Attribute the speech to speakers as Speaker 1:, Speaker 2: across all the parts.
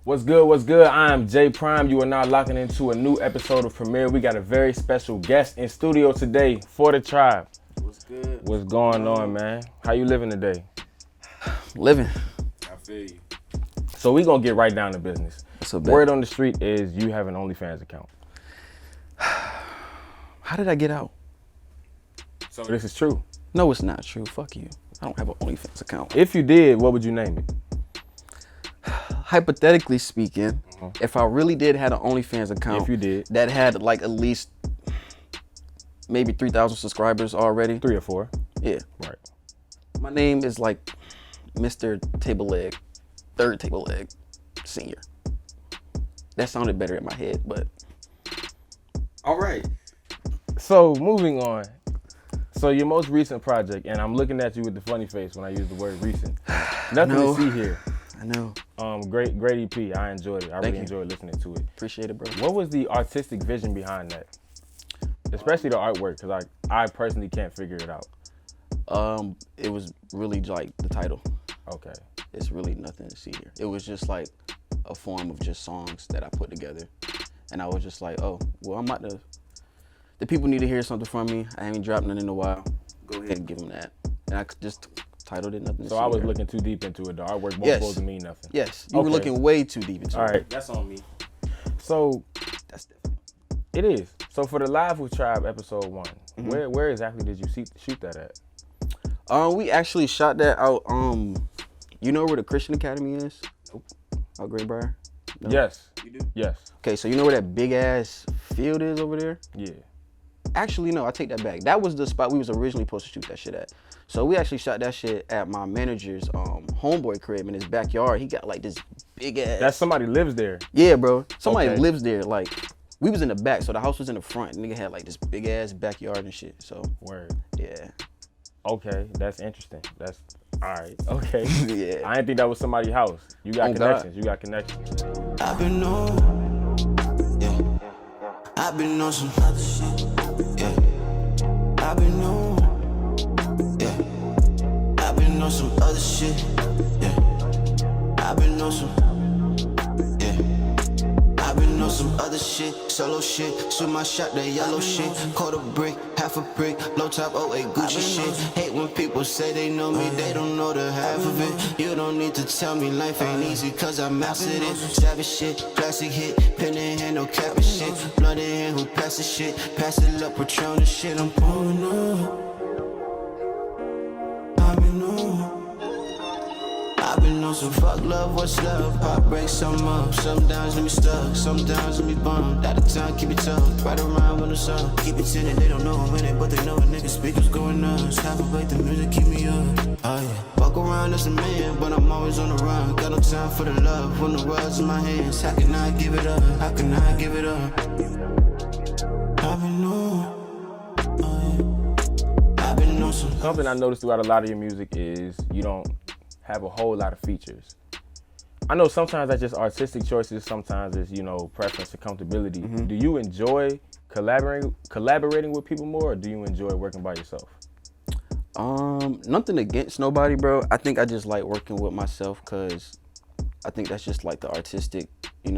Speaker 1: What's good? What's good? I am DaTribe. You are now locking into a new episode of Premiere. We got a very special guest in studio today for DaTribe.
Speaker 2: What's good?
Speaker 1: What's going on, man? How you living today?
Speaker 2: Living.
Speaker 3: I feel you.
Speaker 1: So we gonna get right down to business.
Speaker 2: What's up,
Speaker 1: Word on the street is you have an OnlyFans account.
Speaker 2: How did I get out?
Speaker 1: So this is true.
Speaker 2: No, it's not true. Fuck you. I don't have an OnlyFans account.
Speaker 1: If you did, what would you name it?
Speaker 2: Hypothetically speaking, if I really did have an OnlyFans account,
Speaker 1: If you did.
Speaker 2: that had like at least maybe 3,000 subscribers already.
Speaker 1: 3 or 4.
Speaker 2: Yeah.
Speaker 1: Right.
Speaker 2: My name is like Mr. Table Leg, third table leg, senior. That sounded better in my head, but
Speaker 3: All right.
Speaker 1: So moving on. So your most recent project, and I'm looking at you with the funny face when I use the word recent. Nothing
Speaker 2: No.
Speaker 1: to see here.
Speaker 2: I know.
Speaker 1: Great EP. I enjoyed it. I really enjoyed listening to it.
Speaker 2: Appreciate it, bro.
Speaker 1: What was the artistic vision behind that? Especially the artwork, because I personally can't figure it out.
Speaker 2: It was really like the title.
Speaker 1: Okay.
Speaker 2: It's really nothing to see here. It was just like a form of just songs that I put together. And I was just like, oh, well, I'm about to, the people need to hear something from me. I haven't dropped nothing in a while. Go ahead and give them that. And I just titled it Nothing to
Speaker 1: So
Speaker 2: See
Speaker 1: I was
Speaker 2: Here.
Speaker 1: looking too deep into it. The artwork wasn't
Speaker 2: Yes.
Speaker 1: supposed to mean nothing.
Speaker 2: Yes, you were
Speaker 1: Okay.
Speaker 2: looking way too deep into
Speaker 1: All
Speaker 2: it.
Speaker 1: right.
Speaker 3: That's on me.
Speaker 1: So
Speaker 2: That's different.
Speaker 1: it is. So for the Live with Tribe episode 1, where exactly did you shoot that at?
Speaker 2: We actually shot that out, you know where the Christian Academy is?
Speaker 3: Nope.
Speaker 2: Out Greenbrier? No?
Speaker 1: Yes.
Speaker 3: You do?
Speaker 1: Yes.
Speaker 2: Okay, so you know where that big ass field is over there?
Speaker 1: Yeah.
Speaker 2: Actually, no, I take that back. That was the spot we was originally supposed to shoot that shit at. So we actually shot that shit at my manager's homeboy crib in his backyard. He got like this big ass.
Speaker 1: That's somebody lives there.
Speaker 2: Yeah, bro. Somebody
Speaker 1: Okay.
Speaker 2: lives there. Like, we was in the back, so the house was in the front. Nigga had like this big ass backyard and shit. So
Speaker 1: Word.
Speaker 2: yeah,
Speaker 1: Okay, that's interesting. That's all right. Okay.
Speaker 2: yeah.
Speaker 1: I didn't think that was somebody's house. You got
Speaker 2: Oh, God.
Speaker 1: connections. You got connections.
Speaker 4: I've been on, yeah. I've been on some other shit, yeah. I've been on, yeah. I've been on some other shit, yeah. I've been on some, yeah. I've been on some other shit, solo shit. Shoot my shot, that yellow shit. Quarter brick, half a brick, low top 08 Gucci shit. Hate when people say they know me, they don't know the half of it. You don't need to tell me life ain't easy, cause I mastered it. Savage shit, classic hit, pen in hand, no cap and shit. Blood in hand, who pass the shit? Pass it up, Patron the shit, I'm pulling up. I've been on some fuck love, what's love? Pop break some up, sometimes let me stuck, sometimes let me bummed. Out of time, keep it tough, right around when it's up. Keep it tinted, they don't know I'm in it, but they know a nigga speakers going nuts. Half a bite, the music keep me up, oh yeah. Walk around as a man, but I'm always on the run. Got no time for the love, when the world's in my hands. How can I give it up, how can I give it up? I've been on, oh yeah. I've been on some.
Speaker 1: Something I noticed throughout a lot of your music is you don't have a whole lot of features. I know sometimes that's just artistic choices, sometimes it's, preference, accountability. Do you enjoy collaborating with people more, or do you enjoy working by yourself?
Speaker 2: Nothing against nobody, bro. I think I just like working with myself because I think that's just like the artistic,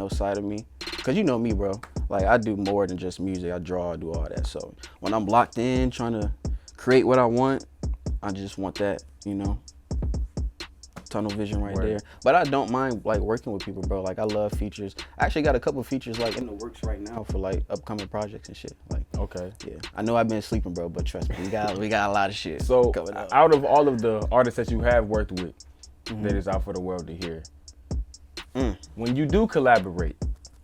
Speaker 2: side of me. Cause you know me, bro. Like I do more than just music. I draw, I do all that. So when I'm locked in trying to create what I want, I just want that, tunnel vision right
Speaker 1: Word.
Speaker 2: there. But I don't mind like working with people, bro. Like I love features. I actually got a couple features like in the works right now for like upcoming projects and shit. Like
Speaker 1: Okay.
Speaker 2: yeah, I know I've been sleeping, bro, but trust me, we got a lot of shit.
Speaker 1: So
Speaker 2: coming up.
Speaker 1: out of all of the artists that you have worked with that is out for the world to hear, when you do collaborate,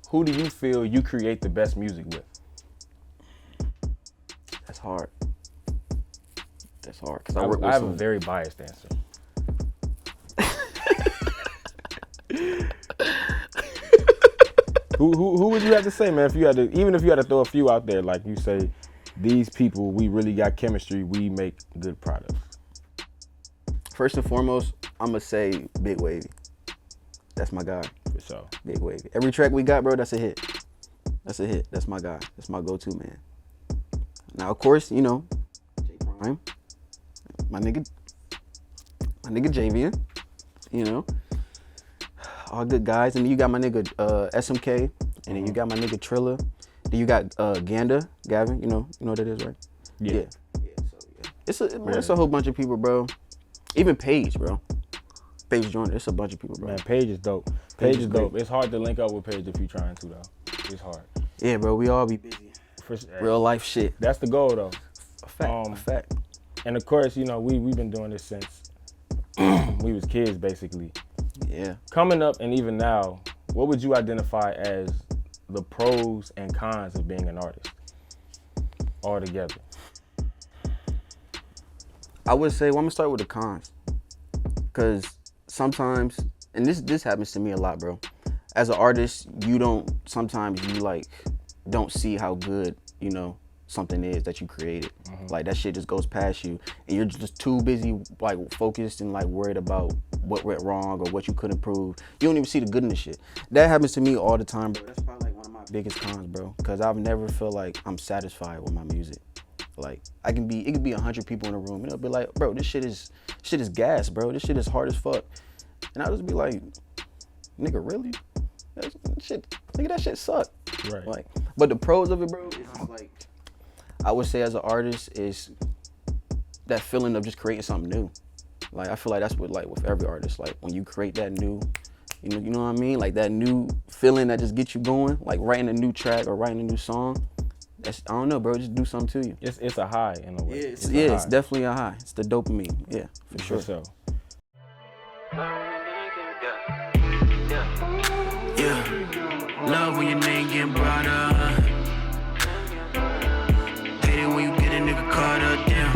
Speaker 1: who do you feel you create the best music with?
Speaker 2: That's hard. That's hard because
Speaker 1: I
Speaker 2: I work with
Speaker 1: have a
Speaker 2: some.
Speaker 1: very biased answer. Who would you have to say, man? Even if you had to throw a few out there, like you say, these people, we really got chemistry, we make good products.
Speaker 2: First and foremost, I'm gonna say Big Wavy. That's my guy.
Speaker 1: For sure.
Speaker 2: Big Wavy. Every track we got, bro, that's a hit. That's a hit. That's my guy. That's my go-to man. Now, of course, DaTribe, my nigga Javian, all good guys. And then you got my nigga SMK, and then you got my nigga Trilla. Then you got Ganda, Gavin. You know what that is, right?
Speaker 1: Yeah.
Speaker 2: So it's a whole bunch of people, bro. Even Paige, bro. Paige joined. It's a bunch of people, bro.
Speaker 1: Man, Paige is dope. Paige is dope. It's hard to link up with Paige if you're trying to, though. It's hard.
Speaker 2: Yeah, bro. We all be busy. Real life shit.
Speaker 1: That's the goal, though.
Speaker 2: A fact. A fact.
Speaker 1: And of course, you know, we've been doing this since we was kids, basically.
Speaker 2: Yeah.
Speaker 1: Coming up and even now, what would you identify as the pros and cons of being an artist all together?
Speaker 2: I would say, well, I'm gonna start with the cons. Cause sometimes, and this happens to me a lot, bro. As an artist, sometimes you like don't see how good, you know, something is that you created. Like that shit just goes past you and you're just too busy like focused and like worried about what went wrong or what you could improve. You don't even see the good in the shit. That happens to me all the time, bro. That's probably like one of my biggest cons, bro. Cause I've never felt like I'm satisfied with my music. Like it could be 100 people in a room and it'll be like, bro, this shit is gas, bro. This shit is hard as fuck. And I'll just be like, nigga, really? That shit suck.
Speaker 1: Right.
Speaker 2: Like, but the pros of it, bro, is like, I would say as an artist is that feeling of just creating something new. Like I feel like that's with every artist. Like when you create that new, you know what I mean? Like that new feeling that just gets you going. Like writing a new track or writing a new song. That's, I don't know, bro. Just do something to you.
Speaker 1: It's a high in a way.
Speaker 2: It's definitely a high. It's the dopamine. Yeah, for sure.
Speaker 1: So.
Speaker 4: Yeah, love when your name getting brought up. Hate it when you get a nigga caught up, damn.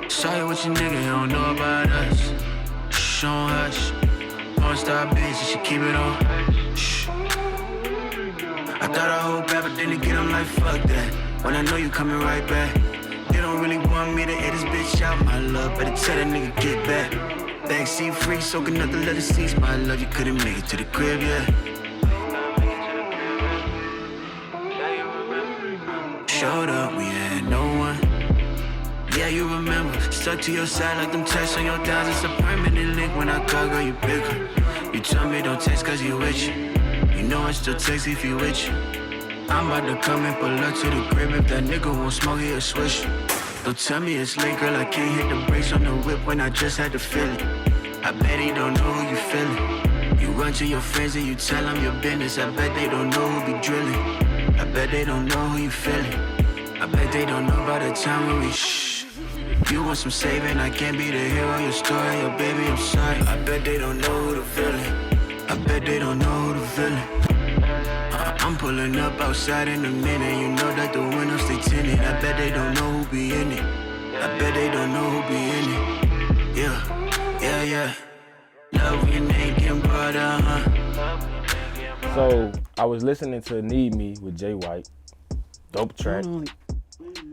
Speaker 4: Sorry what your nigga don't know about us. Shh, on hush. Don't stop, bitch, you should keep it on. Shh. I thought I hold back, but then again I'm like, fuck that. When I know you coming right back. They don't really want me to hit this bitch out, my love. Better tell that nigga get back. Backseat free, soaking up the leather seats, my love. You couldn't make it to the crib yet. Showed up, we had no one. Yeah, you remember. Stuck to your side like them texts on your dials. It's a permanent link when I call, girl, you pick her. You tell me don't text cause you with you. You know I still text if you with you. I'm about to come and pull up to the crib. If that nigga won't smoke, he'll switch. Don't tell me it's late, girl, I can't hit the brakes on the whip when I just had to feel it. I bet he don't know who you feeling. You run to your friends and you tell them your business. I bet they don't know who be drilling. I bet they don't know who you feeling. I bet they don't know by the time when we shh. You want some saving, I can't be the hero of your story. Your baby, I'm sorry. I bet they don't know who the feeling. I bet they don't know who the feeling. I'm pulling up outside in a minute. You know that the windows stay tinted. I bet they don't know who be in it. I bet they don't know who be in it. Yeah. Love when your name getting brought up, huh?
Speaker 1: So I was listening to Need Me with Jay White. Dope track.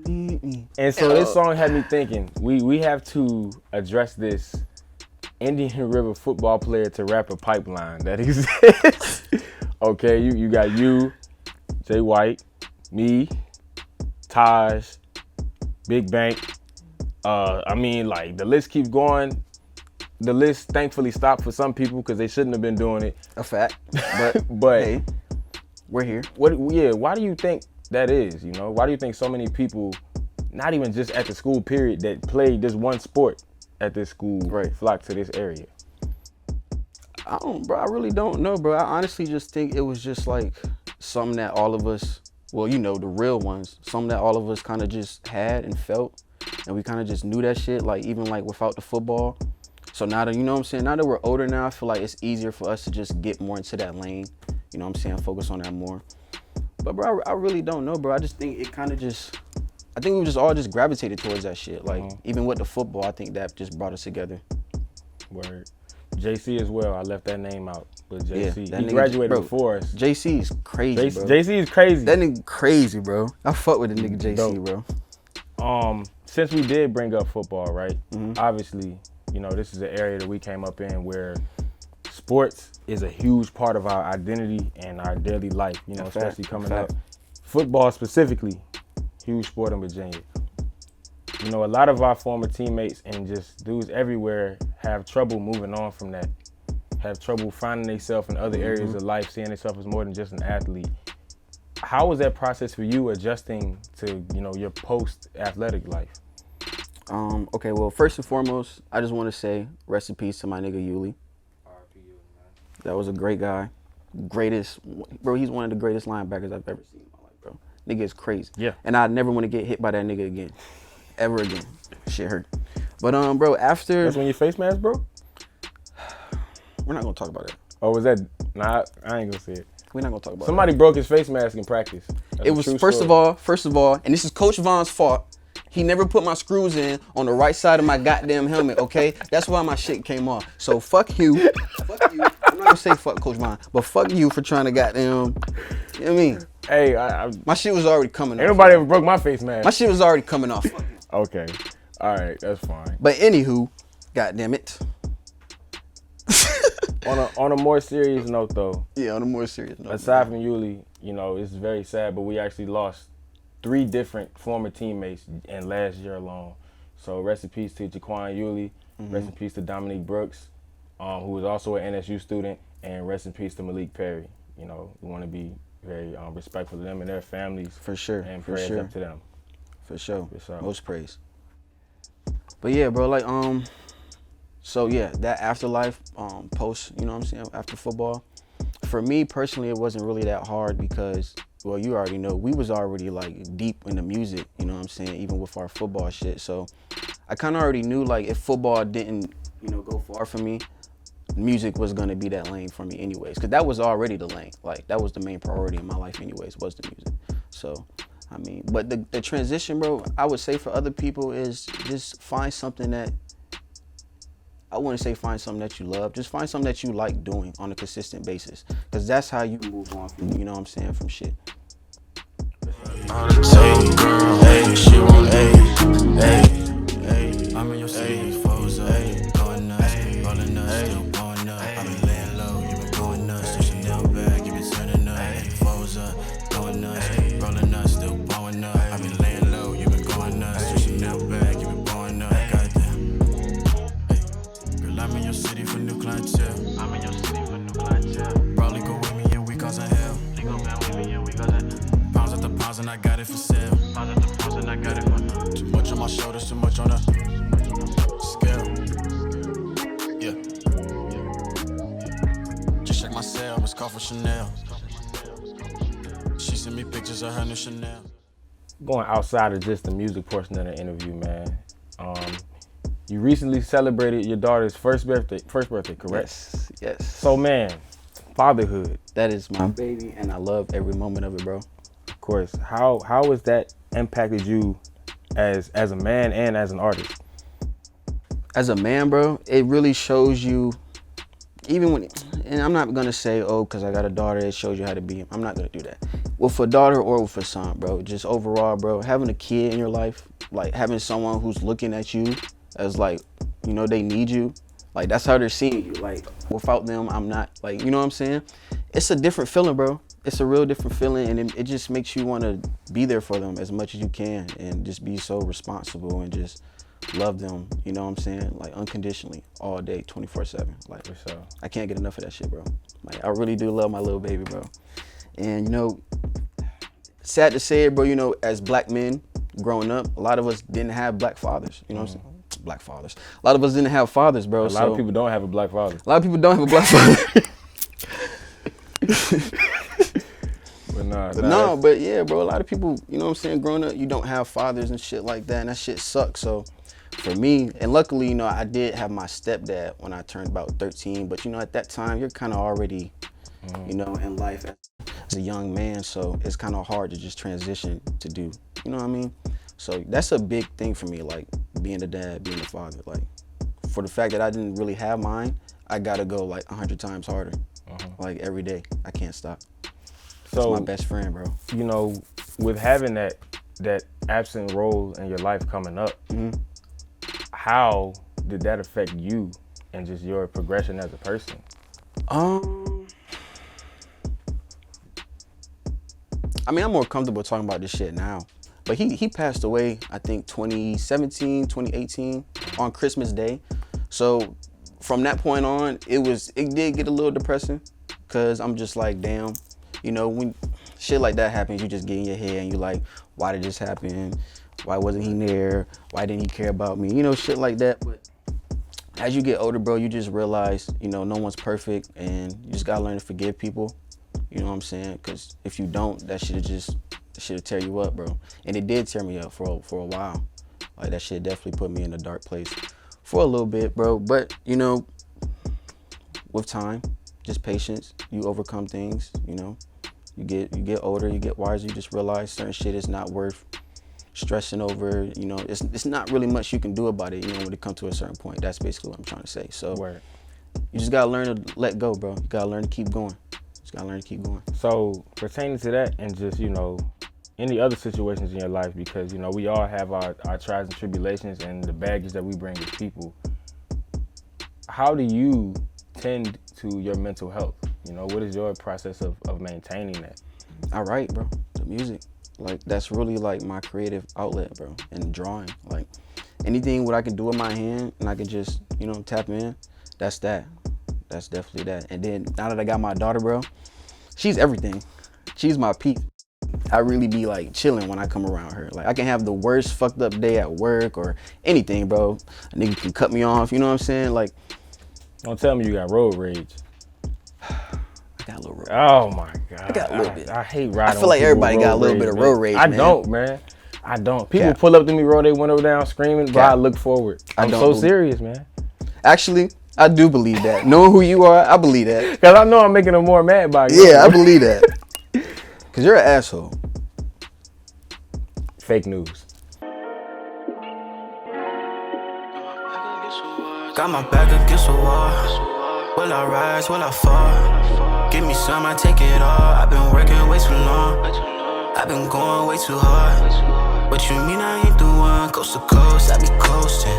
Speaker 1: And so this song had me thinking, we have to address this Indian River football player to rapper pipeline that exists. Okay, you got you, Jay White, me, Taj, Big Bank. I mean, like the list keeps going. The list thankfully stopped for some people because they shouldn't have been doing it.
Speaker 2: A fact.
Speaker 1: But
Speaker 2: hey, we're here.
Speaker 1: Why do you think that is? You know, why do you think so many people, not even just at the school period, that played this one sport at this school, flock to this area?
Speaker 2: I really don't know, bro. I honestly just think it was just like something that all of us, well, you know, the real ones, something that all of us kind of just had and felt, and we kind of just knew that shit, like even like without the football. So now that, you know what I'm saying, now that we're older now, I feel like it's easier for us to just get more into that lane, you know what I'm saying, focus on that more. But bro, I really don't know, bro. I just think it kind of just, I think we just all just gravitated towards that shit. Like even with the football, I think that just brought us together.
Speaker 1: Word. JC as well. I left that name out, but JC,
Speaker 2: yeah,
Speaker 1: he graduated before us.
Speaker 2: JC is crazy, bro.
Speaker 1: JC is crazy.
Speaker 2: That nigga crazy, bro. I fuck with the nigga JC,
Speaker 1: bro. Since we did bring up football, right? Obviously, you know, this is an area that we came up in where sports is a huge part of our identity and our daily life. You know, especially coming up. Football specifically, huge sport in Virginia. You know, a lot of our former teammates and just dudes everywhere have trouble moving on from that. have trouble finding themselves in other areas of life, seeing themselves as more than just an athlete. How was that process for you adjusting to, your post-athletic life?
Speaker 2: Okay, well, first and foremost, I just want to say rest in peace to my nigga Yuli.
Speaker 3: R.I.P. you, man.
Speaker 2: That was a great guy. Bro, he's one of the greatest linebackers I've ever seen in my life, bro. Nigga is crazy.
Speaker 1: Yeah.
Speaker 2: And I never want to get hit by that nigga again. Ever again. Shit hurt. But, bro, after...
Speaker 1: That's when your face mask broke?
Speaker 2: We're not going to talk about that.
Speaker 1: Or was that... Nah, I ain't gonna say it.
Speaker 2: We're not going to talk about
Speaker 1: Somebody broke his face mask in practice. That's
Speaker 2: it was, first of all, and this is Coach Von's fault. He never put my screws in on the right side of my goddamn helmet, okay? That's why my shit came off. So fuck you. Fuck you. I'm not gonna say fuck Coach Von, but fuck you for trying to goddamn, you know what I mean?
Speaker 1: Hey,
Speaker 2: My shit was already coming off.
Speaker 1: ain't nobody ever broke my face mask.
Speaker 2: My shit was already coming off.
Speaker 1: Okay. All right, that's fine.
Speaker 2: But anywho, goddamn it.
Speaker 1: On a more serious note, though,
Speaker 2: Yeah, on a more serious note.
Speaker 1: aside from Yuli, it's very sad, but we actually lost 3 different former teammates in last year alone. So rest in peace to Jaquan Yuli, rest in peace to Dominique Brooks, who was also an NSU student, and rest in peace to Malik Perry. We want to be very respectful of them and their families.
Speaker 2: For sure,
Speaker 1: And
Speaker 2: for
Speaker 1: prayers
Speaker 2: sure.
Speaker 1: up to them.
Speaker 2: For sure.
Speaker 1: For sure.
Speaker 2: Most praise. But yeah, bro, like, so yeah, that afterlife, post, you know what I'm saying, after football, for me personally, it wasn't really that hard because, well, you already know, we was already like deep in the music, you know what I'm saying, even with our football shit. So I kind of already knew like if football didn't, go far for me, music was gonna be that lane for me anyways, because that was already the lane. Like that was the main priority in my life anyways, was the music. So, I mean, but the transition, bro, I would say for other people is just find something that, I wouldn't say find something that you love, just find something that you like doing on a consistent basis, because that's how you move on from, you know what I'm saying, from shit.
Speaker 4: Hey, she won't, hey. I'm in your city, foes up, going nuts, rolling up, still blowing up. I've been laying low, you been going nuts, your Chanel bag, you been turning up. Foes up, going nuts, rolling up, still blowing up. I've been laying low, you been going nuts, your Chanel bag, you been blowing up. Goddamn. Girl, I'm in your city for new clientele. Probably go with me and we cause a hell. Pounds at the pounds and I got it for sale. Too much on my shoulders, too much on the scale. Yeah. Just check my cell, it's called for Chanel. She sent me pictures of her new Chanel.
Speaker 1: Going outside of just the music portion of the interview, man. You recently celebrated your daughter's first birthday, correct?
Speaker 2: Yes.
Speaker 1: So, man, fatherhood,
Speaker 2: That is my baby, and I love every moment of it, bro.
Speaker 1: of course. How has that impacted you as a man and as an artist?
Speaker 2: As a man, bro, it really shows you, even when, and I'm not gonna say, because I got a daughter, it shows you how to be. I'm not gonna do that. With a daughter or with a son, bro, just overall, bro, having a kid in your life, like having someone who's looking at you as like, they need you. Like, that's how they're seeing you. Like, without them, I'm not, like, you know what I'm saying? It's a different feeling, bro. It's a real different feeling, and it just makes you want to be there for them as much as you can and just be so responsible and just love them, you know what I'm saying? Like, unconditionally, all day, 24/7. Like,
Speaker 1: For sure.
Speaker 2: I can't get enough of that shit, bro. Like, I really do love my little baby, bro. And, sad to say it, bro, as black men growing up, a lot of us didn't have black fathers, you know what I'm saying? Black fathers. A lot of us didn't have fathers, bro.
Speaker 1: A lot of people don't have a black father.
Speaker 2: A lot of people don't have a black father.
Speaker 1: But
Speaker 2: But yeah, bro, a lot of people, you know what I'm saying, growing up, you don't have fathers and shit like that, and that shit sucks. So for me, and luckily, I did have my stepdad when I turned about 13, but at that time, you're kind of already, in life as a young man, so it's kind of hard to just transition to do, you know what I mean? So that's a big thing for me, like being a dad, being a father. Like, for the fact that I didn't really have mine, I gotta go like 100 times harder, like every day. I can't stop. That's
Speaker 1: So,
Speaker 2: my best friend, bro.
Speaker 1: With having that absent role in your life coming up, how did that affect you and just your progression as a person?
Speaker 2: I mean, I'm more comfortable talking about this shit now. But he passed away, I think, 2017, 2018, on Christmas Day. So from that point on, it did get a little depressing, cause I'm just like, damn, you know, when shit like that happens, you just get in your head and you like, why did this happen? Why wasn't he there? Why didn't he care about me? You know, shit like that. But as you get older, bro, you just realize, you know, no one's perfect, and you just gotta learn to forgive people. You know what I'm saying? Cause if you don't, that shit'll tear you up, bro. And it did tear me up for a while. Like, that shit definitely put me in a dark place for a little bit, bro. But, you know, with time, just patience, you overcome things, you know. You get older, you get wiser, you just realize certain shit is not worth stressing over, you know. It's not really much you can do about it, you know, when it comes to a certain point. That's basically what I'm trying to say. So you just gotta learn to let go, bro. You gotta learn to keep going. Just gotta learn to keep going.
Speaker 1: So pertaining to that, and just, you know, any other situations in your life, because, you know, we all have our trials and tribulations and the baggage that we bring as people. How do you tend to your mental health? You know, what is your process of maintaining that?
Speaker 2: I write, bro. The music. Like, that's really like my creative outlet, bro. And drawing. Like, anything what I can do with my hand and I can just, you know, tap in, that's that. That's definitely that. And then now that I got my daughter, bro, she's everything. She's my peak. I really be like chilling when I come around her. Like, I can have the worst fucked up day at work or anything, bro. A nigga can cut me off, you know what I'm saying? Like,
Speaker 1: don't tell me you got road rage.
Speaker 2: I got a little road rage.
Speaker 1: Oh my God.
Speaker 2: I got a little bit.
Speaker 1: I hate riding.
Speaker 2: I feel like everybody got a little bit of road rage,
Speaker 1: I
Speaker 2: man.
Speaker 1: don't, man. I don't. People pull up to me, roll their window down, screaming, but I look forward. I'm so serious, man.
Speaker 2: Actually, I do believe that. Knowing who you are, I believe that.
Speaker 1: Because I know I'm making them more mad by you.
Speaker 2: Yeah, I believe that. Because you're an asshole.
Speaker 1: Fake news.
Speaker 4: Got my back against the wall. Will I rise? Will I fall? Give me some, I take it all. I've been working way too long. I've been going way too hard. What you mean I ain't the one? Coast to coast, I be coasting.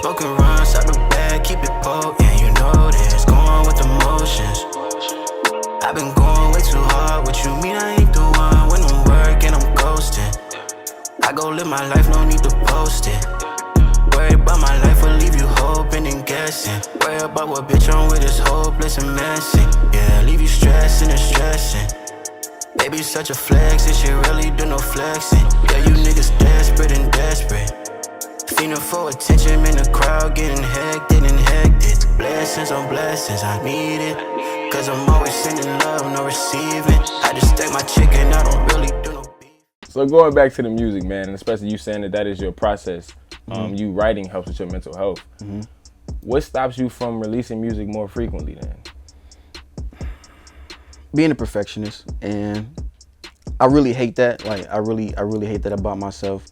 Speaker 4: Smoking runs out the bag, keep it potent. You know this, going with the motions. I've been going way too hard. What you mean I ain't the one? When I'm working, I'm ghosting. I go live my life, no need to post it. Worry about my life will leave you hoping and guessing. Worry about what bitch I'm with is hopeless and messy. Yeah, leave you stressing and stressing. Baby, such a flex, this shit really do no flexing. Yeah, you niggas desperate and desperate. Fiending for attention, man, the crowd getting hectic and hectic. Blessings on blessings, I need it. Cause I'm always sending love, no receiving. I just stack my chicken, I don't really do no beef.
Speaker 1: So going back to the music, man, and especially you saying that is your process. You writing helps with your mental health. What stops you from releasing music more frequently then?
Speaker 2: Being a perfectionist, and I really hate that. Like, I really hate that about myself,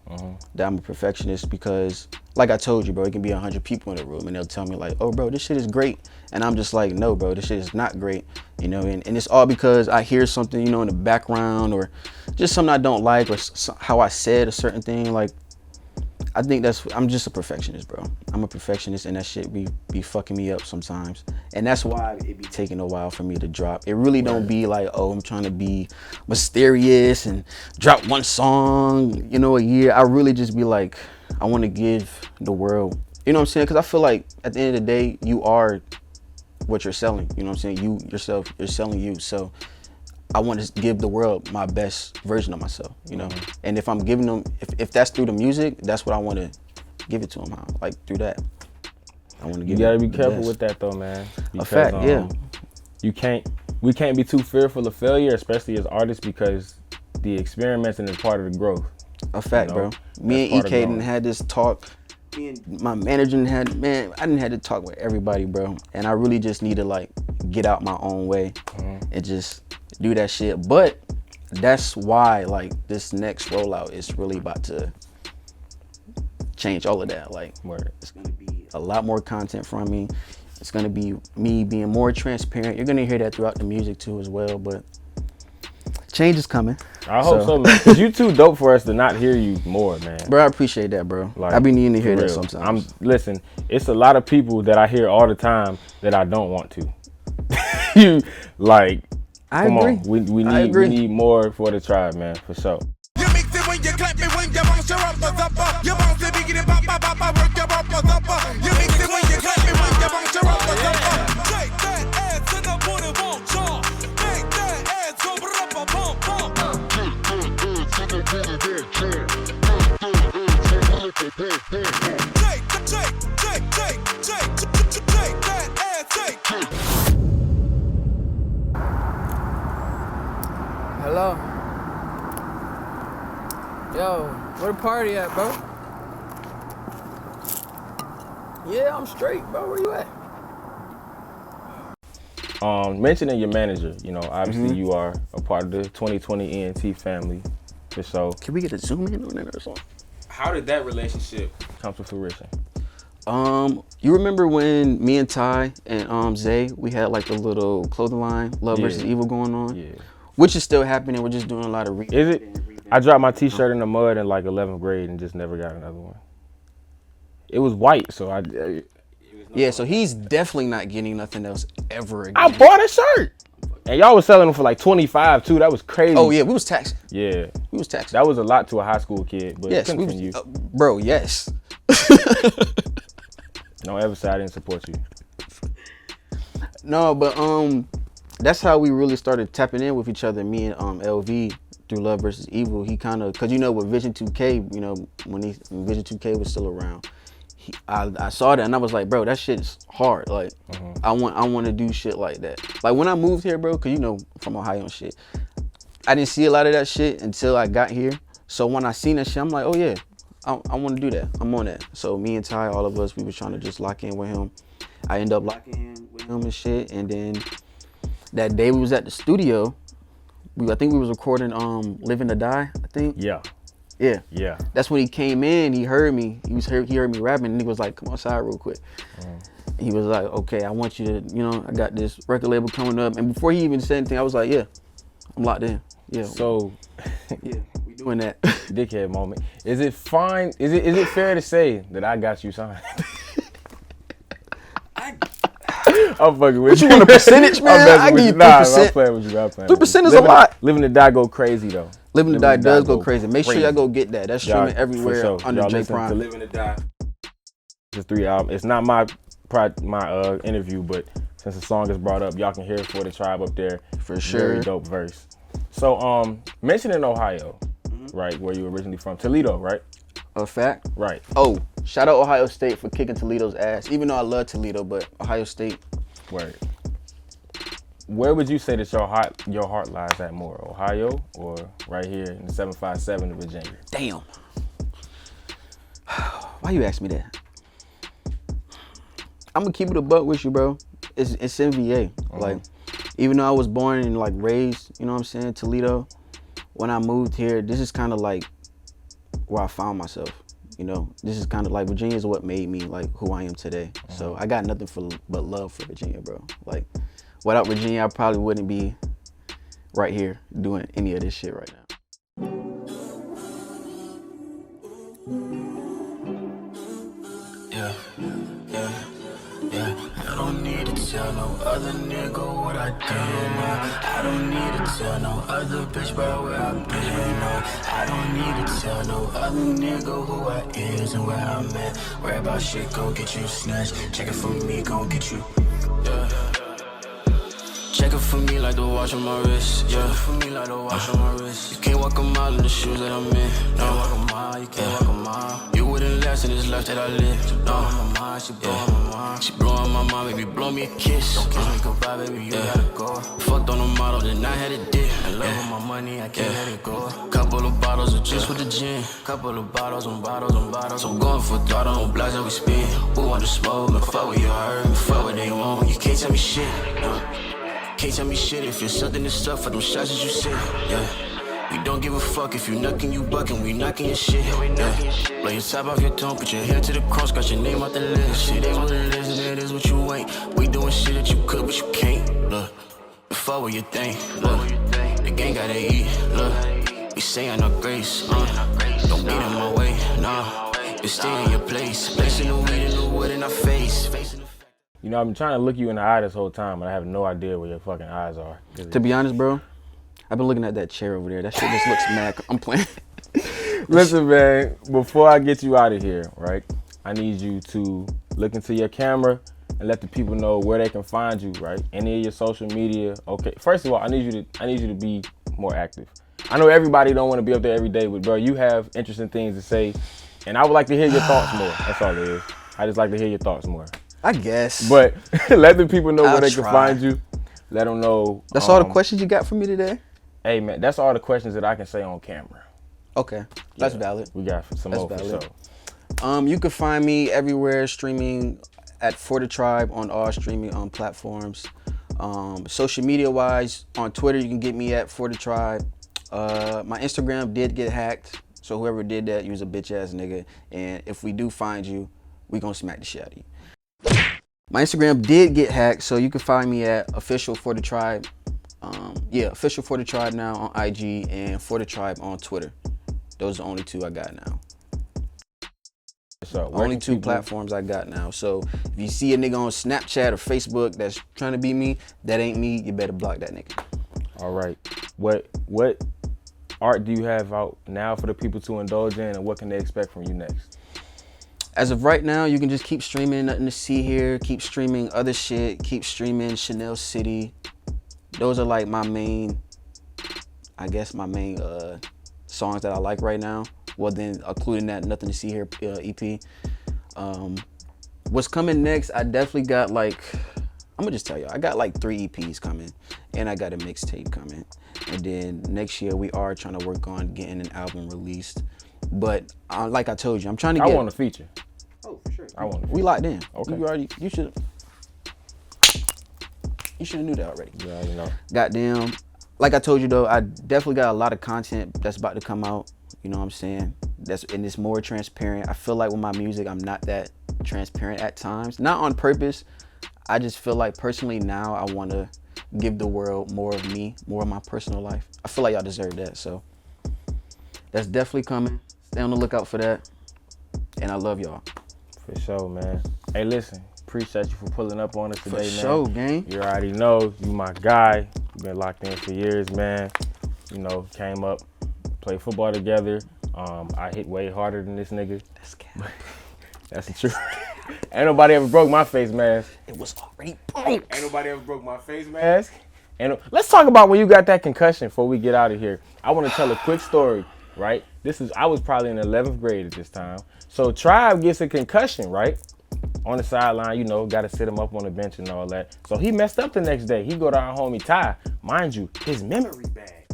Speaker 2: that I'm a perfectionist, because like I told you, bro, it can be 100 people in the room and they'll tell me like, oh bro, this shit is great. And I'm just like, no bro, this shit is not great. You know, and it's all because I hear something, you know, in the background, or just something I don't like, or how I said a certain thing. Like, I think I'm just a perfectionist, bro. I'm a perfectionist, and that shit be fucking me up sometimes. And that's why it be taking a while for me to drop. It really don't be like, oh, I'm trying to be mysterious and drop one song, you know, a year. I really just be like, I want to give the world, you know what I'm saying? Because I feel like at the end of the day, you are what you're selling. You know what I'm saying? You yourself, you're selling you. So I want to give the world my best version of myself, you know? And if I'm giving them, if that's through the music, that's what I want to give it to them, like through that. I want to give.
Speaker 1: You gotta be careful with that though, man. Because,
Speaker 2: a fact, yeah.
Speaker 1: We can't be too fearful of failure, especially as artists, because the experimenting is part of the growth.
Speaker 2: A fact, bro. Me and EK didn't had this talk. Me and my manager I didn't had to talk with everybody, bro. And I really just need to like get out my own way and just do that shit. But that's why like this next rollout is really about to change all of that. Like, it's gonna be a lot more content from me. It's gonna be me being more transparent. You're gonna hear that throughout the music too as well, but change is coming.
Speaker 1: I hope so, man. Cause you too dope for us to not hear you more, man.
Speaker 2: Bro, I appreciate that, bro. Like, I be needing to hear that sometimes.
Speaker 1: Listen, it's a lot of people that I hear all the time that I don't want to. You like,
Speaker 2: I
Speaker 1: come
Speaker 2: agree.
Speaker 1: on, we need more for the tribe, man, for sure.
Speaker 5: You mix it when you clap it when you bounce your uppers up. You bounce it, biggie, pop, pop, pop, work your uppers up. You mix it when you clap it when
Speaker 6: Hello? Yo, where the party at, bro? Yeah, I'm straight, bro. Where you at?
Speaker 1: Mentioning your manager, you know, obviously you are a part of the 2020 ENT family, for sure.
Speaker 2: Can we get a zoom in on that or something?
Speaker 3: How did that relationship?
Speaker 1: Come to fruition.
Speaker 2: You remember when me and Ty and Zay, we had like the little clothing line, Love versus Evil going on?
Speaker 1: Yeah.
Speaker 2: Which is still happening. We're just doing a lot of
Speaker 1: Is it? I dropped my t-shirt in the mud in like 11th grade and just never got another one. It was white, so
Speaker 2: Yeah, so he's definitely not getting nothing else ever again.
Speaker 1: I bought a shirt. And y'all was selling them for like 25 too. That was crazy.
Speaker 2: Oh yeah, we was taxing.
Speaker 1: Yeah.
Speaker 2: We was taxing.
Speaker 1: That was a lot to a high school kid, but
Speaker 2: Yes, we
Speaker 1: continue.
Speaker 2: was, bro, yes.
Speaker 1: Don't ever say I didn't support you.
Speaker 2: No, but that's how we really started tapping in with each other. Me and LV through Love versus Evil. He kind of, cause you know with Vision 2K, you know when Vision 2K was still around, I saw that and I was like, bro, that shit's hard. Like I want to do shit like that. Like when I moved here, bro, cause you know from Ohio and shit, I didn't see a lot of that shit until I got here. So when I seen that shit, I'm like, oh yeah, I want to do that. I'm on that. So me and Ty, all of us, we were trying to just lock in with him. I ended up locking in with him and shit. And then that day we was at the studio, I think we was recording Living to Die, I think.
Speaker 1: Yeah.
Speaker 2: Yeah.
Speaker 1: Yeah.
Speaker 2: That's when he came in, he heard me. He heard me rapping and he was like, come outside real quick. And he was like, okay, I want you to, you know, I got this record label coming up. And before he even said anything, I was like, yeah, I'm locked in. Yeah.
Speaker 1: So
Speaker 2: yeah, we doing that.
Speaker 1: dickhead moment. Is it fine? Is it fair to say that I got you signed? I'm fucking with you.
Speaker 2: You want a percentage, man? I give you 3%.
Speaker 1: I'm playing with you.
Speaker 2: 3% is a lot.
Speaker 1: Living to Die go crazy though.
Speaker 2: Living to Die does go crazy. Make sure y'all go get that. That's streaming everywhere under J Prime.
Speaker 3: Living to Die.
Speaker 1: Just 3 albums. It's not my interview, but since the song is brought up, y'all can hear it for the tribe up there.
Speaker 2: For sure.
Speaker 1: Very dope verse. So mentioning Ohio, right, where you originally from, Toledo, right?
Speaker 2: A fact.
Speaker 1: Right.
Speaker 2: Oh, shout out Ohio State for kicking Toledo's ass. Even though I love Toledo, but Ohio State.
Speaker 1: Word. Where would you say that your heart lies at more, Ohio or right here in the 757 in Virginia?
Speaker 2: Damn. Why you ask me that? I'm gonna keep it a buck with you, bro. It's NVA. Like, even though I was born and like raised, you know what I'm saying, Toledo, when I moved here, this is kind of like where I found myself. You know, this is kind of like Virginia is what made me like who I am today. So I got nothing but love for Virginia, bro. Like, without Virginia, I probably wouldn't be right here doing any of this shit right now.
Speaker 4: Yeah. I don't need to tell no other nigga what I do, no. I don't need to tell no other bitch about where I've been, no. I don't need to tell no other nigga who I is and where I'm at. Worry about shit, go get you snatched. Check it for me, gon' get you. Yeah. Check it for me like the watch on my wrist. Yeah. Check it for me like the watch on my wrist. You can't walk a mile in the shoes that I'm in. No, walk a mile, you can't walk a mile. You wouldn't last in this life that I live. No, my mind, she blowing my mind. She blowing my mind, baby, blow me a kiss. Don't kiss me goodbye, baby, you gotta go. Fucked on the model, then I had a dick. I love my money, I can't let it go. Couple of bottles of juice with the gin. Couple of bottles on bottles on bottles. I'm going for throttle on blocks that we spin. Who want to smoke, man, fuck what you heard. Fuck what they want, you can't tell me shit. Can't tell me shit if it's something that's up for them shots that you said. Yeah, we don't give a fuck if you knuckin', you buckin', we knockin' your shit. Yeah, blow your top off your tongue, put your hair to the cross, got your name out the list. Shit is what it is, and it is what you ain't. We doing shit that you could, but you can't. Look, fuck what you think. Look, the gang gotta eat. Look, we saying no grace. Don't get in my way, nah. Just stay in your place. Placing the weed in the wood in our face.
Speaker 1: You know, I've been trying to look you in the eye this whole time, and I have no idea where your fucking eyes are.
Speaker 2: To be honest, bro, I've been looking at that chair over there. That shit just looks mad. I'm playing.
Speaker 1: Listen, man, before I get you out of here, right, I need you to look into your camera and let the people know where they can find you, right? Any of your social media. Okay, first of all, I need you to be more active. I know everybody don't want to be up there every day, but bro, you have interesting things to say. And I would like to hear your thoughts more. That's all it is. I just like to hear your thoughts more.
Speaker 2: I guess.
Speaker 1: But let the people know where
Speaker 2: I'll
Speaker 1: they can
Speaker 2: try.
Speaker 1: find you. Let them know.
Speaker 2: That's all the questions you got for me today?
Speaker 1: Hey, man, that's all the questions that I can say on camera.
Speaker 2: Okay. That's
Speaker 1: Yeah,
Speaker 2: valid.
Speaker 1: We got some
Speaker 2: That's
Speaker 1: more for
Speaker 2: valid.
Speaker 1: sure.
Speaker 2: You can find me everywhere streaming at For The Tribe on all streaming platforms. Social media wise, on Twitter you can get me at For The Tribe. My Instagram did get hacked, so whoever did that, you's a bitch ass nigga. And if we do find you, we gonna smack the shit out of you. My Instagram did get hacked, so you can find me at official For The Tribe. Official For The Tribe now on IG and For The Tribe on Twitter. Those are the only two I got now.
Speaker 1: So
Speaker 2: Only two platforms I got now. So if you see a nigga on Snapchat or Facebook that's trying to be me, that ain't me. You better block that nigga.
Speaker 1: All right. What art do you have out now for the people to indulge in, and what can they expect from you next?
Speaker 2: As of right now, you can just keep streaming Nothing to See Here, keep streaming other shit, keep streaming Chanel City. Those are like my main songs that I like right now. Well, then including that Nothing to See Here EP. What's coming next? I definitely got I'm gonna just tell you, I got like 3 EPs coming, and I got a mixtape coming. And then next year we are trying to work on getting an album released. But like I told you, I'm trying to get.
Speaker 1: I want a feature.
Speaker 2: Oh, for sure.
Speaker 1: I want.
Speaker 2: We locked in.
Speaker 1: Okay.
Speaker 2: You should have knew that already.
Speaker 1: Yeah, you know.
Speaker 2: Goddamn. Like I told you though, I definitely got a lot of content that's about to come out. You know what I'm saying? And it's more transparent. I feel like with my music, I'm not that transparent at times. Not on purpose. I just feel like personally now I want to give the world more of me, more of my personal life. I feel like y'all deserve that. So that's definitely coming. Stay on the lookout for that. And I love y'all.
Speaker 1: For sure, man. Hey, listen. Appreciate you for pulling up on us today, man.
Speaker 2: For sure, gang.
Speaker 1: You already know you my guy. You've been locked in for years, man. You know, came up, played football together. I hit way harder than this nigga.
Speaker 2: That's cap.
Speaker 1: That's the truth. Ain't nobody ever broke my face mask.
Speaker 2: It was already broke.
Speaker 1: Ain't nobody ever broke my face mask. And let's talk about when you got that concussion before we get out of here. I want to tell a quick story, right? I was probably in 11th grade at this time. So Tribe gets a concussion, right? On the sideline, you know, got to sit him up on the bench and all that. So he messed up the next day. He go to our homie Ty. Mind you, his memory bad.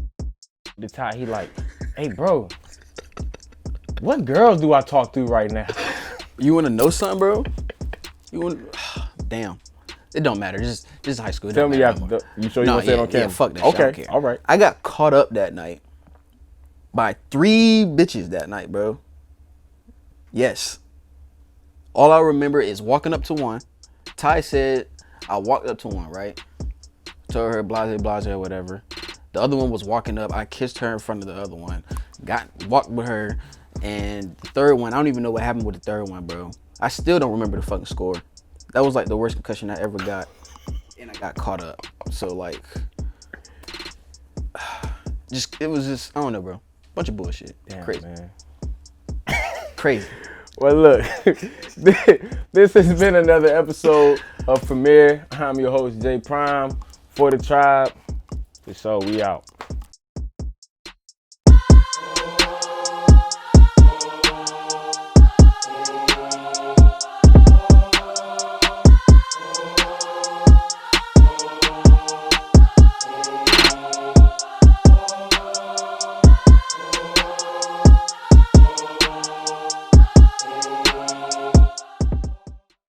Speaker 1: The Ty, he like, hey, bro, what girls do I talk to right now?
Speaker 2: You want to know something, bro? Damn. It don't matter. This is high school.
Speaker 1: Tell me after. You sure you want to say it on camera?
Speaker 2: Yeah, fuck that
Speaker 1: okay,
Speaker 2: shit. I don't care.
Speaker 1: All right.
Speaker 2: I got caught up that night by 3 bitches that night, bro. Yes. All I remember is walking up to one. Ty said, I walked up to one, right? Told her blase, blase, or whatever. The other one was walking up. I kissed her in front of the other one. Walked with her. And the third one, I don't even know what happened with the third one, bro. I still don't remember the fucking score. That was like the worst concussion I ever got. And I got caught up. So like, it was just, I don't know, bro. Bunch of bullshit.
Speaker 1: Damn,
Speaker 2: crazy.
Speaker 1: Man.
Speaker 2: Crazy.
Speaker 1: Well, look, this has been another episode of Premiere. I'm your host, J Prime, For The Tribe. For sure, we out.